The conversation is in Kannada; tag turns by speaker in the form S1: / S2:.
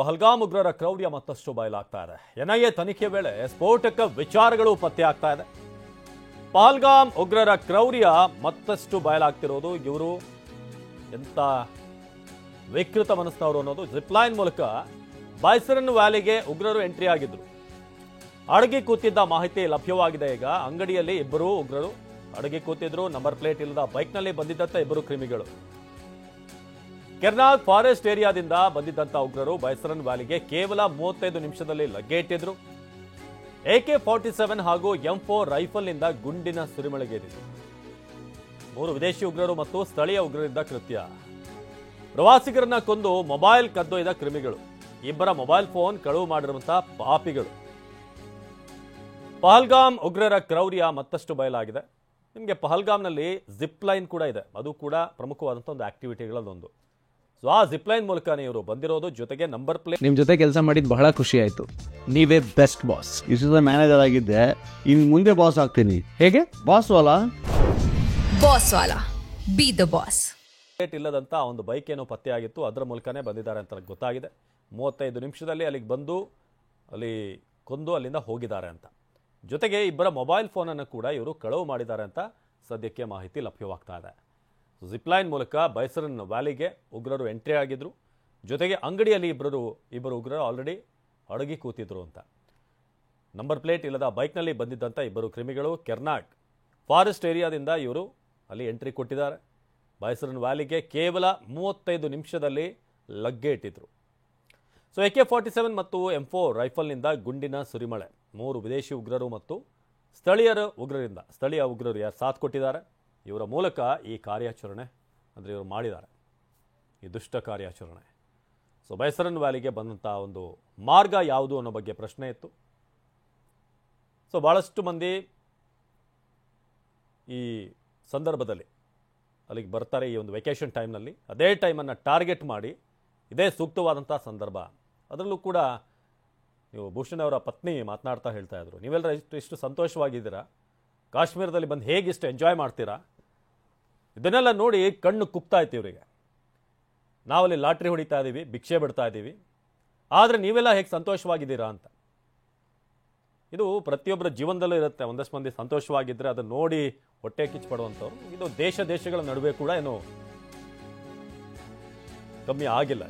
S1: ಪಹಲ್ಗಾಮ್ ಉಗ್ರರ ಕ್ರೌರ್ಯ ಮತ್ತಷ್ಟು ಬಯಲಾಗ್ತಾ ಇದೆ. ಎನ್ಐಎ ತನಿಖೆ ವೇಳೆ ಸ್ಫೋಟಕ ವಿಚಾರಗಳು ಪತ್ತೆಯಾಗ್ತಾ ಇದೆ. ಪಹಲ್ಗಾಮ್ ಉಗ್ರರ ಕ್ರೌರ್ಯ ಮತ್ತಷ್ಟು ಬಯಲಾಗ್ತಿರೋದು. ಇವರು ಎಂತ ವಿಕೃತ ಮನಸ್ಸಿನವರು ಅನ್ನೋದು. ಜಿಪ್ಲೈನ್ ಮೂಲಕ ಬೈಸರನ್ ವ್ಯಾಲಿಗೆ ಉಗ್ರರು ಎಂಟ್ರಿ ಆಗಿದ್ರು. ಅಡಗಿ ಕೂತಿದ್ದ ಮಾಹಿತಿ ಲಭ್ಯವಾಗಿದೆ. ಈಗ ಅಂಗಡಿಯಲ್ಲಿ ಇಬ್ಬರು ಉಗ್ರರು ಅಡಗಿ ಕೂತಿದ್ರು. ನಂಬರ್ ಪ್ಲೇಟ್ ಇಲ್ಲದ ಬೈಕ್ನಲ್ಲಿ ಬಂದಿದ್ದಂತ ಇಬ್ಬರು ಕ್ರಿಮಿಗಳು. ಕೆರ್ನಾಗ್ ಫಾರೆಸ್ಟ್ ಏರಿಯಾದಿಂದ ಬಂದಿದ್ದಂತ ಉಗ್ರರು ಬೈಸರನ್ ವ್ಯಾಲಿಗೆ ಕೇವಲ 35 ನಿಮಿಷದಲ್ಲಿ ಲಗ್ಗೆಯಿಟ್ಟಿದ್ರು. AK-47 ಹಾಗೂ M4 ರೈಫಲ್ನಿಂದ ಗುಂಡಿನ ಸುರಿಮಳೆಗೇರಿದ್ರು. 3 ವಿದೇಶಿ ಉಗ್ರರು ಮತ್ತು ಸ್ಥಳೀಯ ಉಗ್ರರಿಂದ ಕೃತ್ಯ. ಪ್ರವಾಸಿಗರನ್ನ ಕೊಂದು ಮೊಬೈಲ್ ಕದ್ದೊಯ್ದ ಕ್ರಿಮಿಗಳು. ಇಬ್ಬರ ಮೊಬೈಲ್ ಫೋನ್ ಕಳುವು ಮಾಡಿರುವಂತಹ ಪಾಪಿಗಳು. ಪಹಲ್ಗಾಮ್ ಉಗ್ರರ ಕ್ರೌರ್ಯ ಮತ್ತಷ್ಟು ಬಯಲಾಗಿದೆ. ನಿಮಗೆ ಪಹಲ್ಗಾಮ್ನಲ್ಲಿ ಜಿಪ್ ಲೈನ್ ಕೂಡ ಇದೆ. ಅದು ಕೂಡ ಪ್ರಮುಖವಾದಂಥ ಒಂದು ಆಕ್ಟಿವಿಟಿಗಳಲ್ಲೊಂದು. ಸೊ ಆ ಜಿಪ್ ಲೈನ್ ಮೂಲಕನೇ ಇವರು ಬಂದಿರೋದು. ಜೊತೆಗೆ ನಂಬರ್ ಪ್ಲೇಟ್.
S2: ನಿಮ್ ಜೊತೆ ಕೆಲಸ ಮಾಡಿದ್ ಬಹಳ ಖುಷಿ ಆಯ್ತು. ನೀವೇ ಬೆಸ್ಟ್ ಬಾಸ್.
S3: ಇಷ್ಟು ಮ್ಯಾನೇಜರ್ ಆಗಿದ್ದೆ, ಇನ್ ಮುಂದೆ ಬಾಸ್ ಆಗ್ತೀನಿ.
S2: ಹೇಗೆ?
S3: ಬಾಸ್ ವಾಲಾ
S4: ಬಿ ದ ಬಾಸ್.
S1: ಪ್ಲೇಟ್ ಇಲ್ಲದಂತ ಒಂದು ಬೈಕ್ ಏನೋ ಪತ್ತೆಯಾಗಿತ್ತು. ಅದರ ಮೂಲಕನೇ ಬಂದಿದ್ದಾರೆ ಅಂತ ಗೊತ್ತಾಗಿದೆ. 35 ನಿಮಿಷದಲ್ಲಿ ಅಲ್ಲಿಗೆ ಬಂದು ಅಲ್ಲಿ ಕೊಂದು ಅಲ್ಲಿಂದ ಹೋಗಿದ್ದಾರೆ ಅಂತ. ಜೊತೆಗೆ ಇಬ್ಬರ ಮೊಬೈಲ್ ಫೋನನ್ನು ಕೂಡ ಇವರು ಕಳವು ಮಾಡಿದ್ದಾರೆ ಅಂತ ಸದ್ಯಕ್ಕೆ ಮಾಹಿತಿ ಲಭ್ಯವಾಗ್ತಾ ಇದೆ. ಜಿಪ್ಲೈನ್ ಮೂಲಕ ಬೈಸರನ್ ವ್ಯಾಲಿಗೆ ಉಗ್ರರು ಎಂಟ್ರಿ ಆಗಿದ್ರು. ಜೊತೆಗೆ ಅಂಗಡಿಯಲ್ಲಿ ಇಬ್ಬರು ಉಗ್ರರು ಆಲ್ರೆಡಿ ಅಡಗಿ ಕೂತಿದ್ರು ಅಂತ. ನಂಬರ್ ಪ್ಲೇಟ್ ಇಲ್ಲದ ಬೈಕ್ನಲ್ಲಿ ಬಂದಿದ್ದಂಥ ಇಬ್ಬರು ಕ್ರಿಮಿಗಳು ಕೆರ್ನಾಗ್ ಫಾರೆಸ್ಟ್ ಏರಿಯಾದಿಂದ ಇವರು ಅಲ್ಲಿ ಎಂಟ್ರಿ ಕೊಟ್ಟಿದ್ದಾರೆ. ಬೈಸರನ್ ವ್ಯಾಲಿಗೆ ಕೇವಲ 35 ನಿಮಿಷದಲ್ಲಿ ಲಗ್ಗೆ ಇಟ್ಟಿದ್ರು. ಸೊ AK-47 ಮತ್ತು M4 ರೈಫಲ್ನಿಂದ ಗುಂಡಿನ ಸುರಿಮಳೆ. 3 ವಿದೇಶಿ ಉಗ್ರರು ಮತ್ತು ಸ್ಥಳೀಯ ಉಗ್ರರು ಯಾರು ಸಾಥ್ ಕೊಟ್ಟಿದ್ದಾರೆ, ಇವರ ಮೂಲಕ ಈ ಕಾರ್ಯಾಚರಣೆ ಅಂದರೆ ಇವರು ಮಾಡಿದ್ದಾರೆ ಈ ದುಷ್ಟ ಕಾರ್ಯಾಚರಣೆ. ಸೊ ಬೈಸರನ್ ವ್ಯಾಲಿಗೆ ಬಂದಂಥ ಒಂದು ಮಾರ್ಗ ಯಾವುದು ಅನ್ನೋ ಬಗ್ಗೆ ಪ್ರಶ್ನೆ ಇತ್ತು. ಸೊ ಭಾಳಷ್ಟು ಮಂದಿ ಈ ಸಂದರ್ಭದಲ್ಲಿ ಅಲ್ಲಿಗೆ ಬರ್ತಾರೆ ಈ ಒಂದು ವೆಕೇಷನ್ ಟೈಮ್ನಲ್ಲಿ. ಅದೇ ಟೈಮನ್ನು ಟಾರ್ಗೆಟ್ ಮಾಡಿ ಇದೇ ಸೂಕ್ತವಾದಂಥ ಸಂದರ್ಭ. ಅದರಲ್ಲೂ ಕೂಡ ನೀವು ಭೂಷಣ್ ಅವರ ಪತ್ನಿ ಮಾತನಾಡ್ತಾ ಹೇಳ್ತಾ ಇದ್ರು, ನೀವೆಲ್ಲರ ಇಷ್ಟು ಸಂತೋಷವಾಗಿದ್ದೀರಾ, ಕಾಶ್ಮೀರದಲ್ಲಿ ಬಂದು ಹೇಗಿಷ್ಟು ಎಂಜಾಯ್ ಮಾಡ್ತೀರಾ, ಇದನ್ನೆಲ್ಲ ನೋಡಿ ಕಣ್ಣು ಕುಗ್ತಾ ಇತ್ತು ಇವರಿಗೆ. ನಾವಲ್ಲಿ ಲಾಟ್ರಿ ಹೊಡಿತಾ ಇದ್ದೀವಿ, ಭಿಕ್ಷೆ ಬಿಡ್ತಾ ಇದ್ದೀವಿ, ಆದರೆ ನೀವೆಲ್ಲ ಹೇಗೆ ಸಂತೋಷವಾಗಿದ್ದೀರಾ ಅಂತ. ಇದು ಪ್ರತಿಯೊಬ್ಬರ ಜೀವನದಲ್ಲೂ ಇರುತ್ತೆ. ಒಂದಷ್ಟು ಮಂದಿ ಸಂತೋಷವಾಗಿದ್ದರೆ ಅದನ್ನು ನೋಡಿ ಹೊಟ್ಟೆ ಕಿಚ್ಚುಪಡುವಂಥವ್ರು. ಇದು ದೇಶಗಳ ನಡುವೆ ಕೂಡ ಏನೋ ಕಮ್ಮಿ ಆಗಿಲ್ಲ.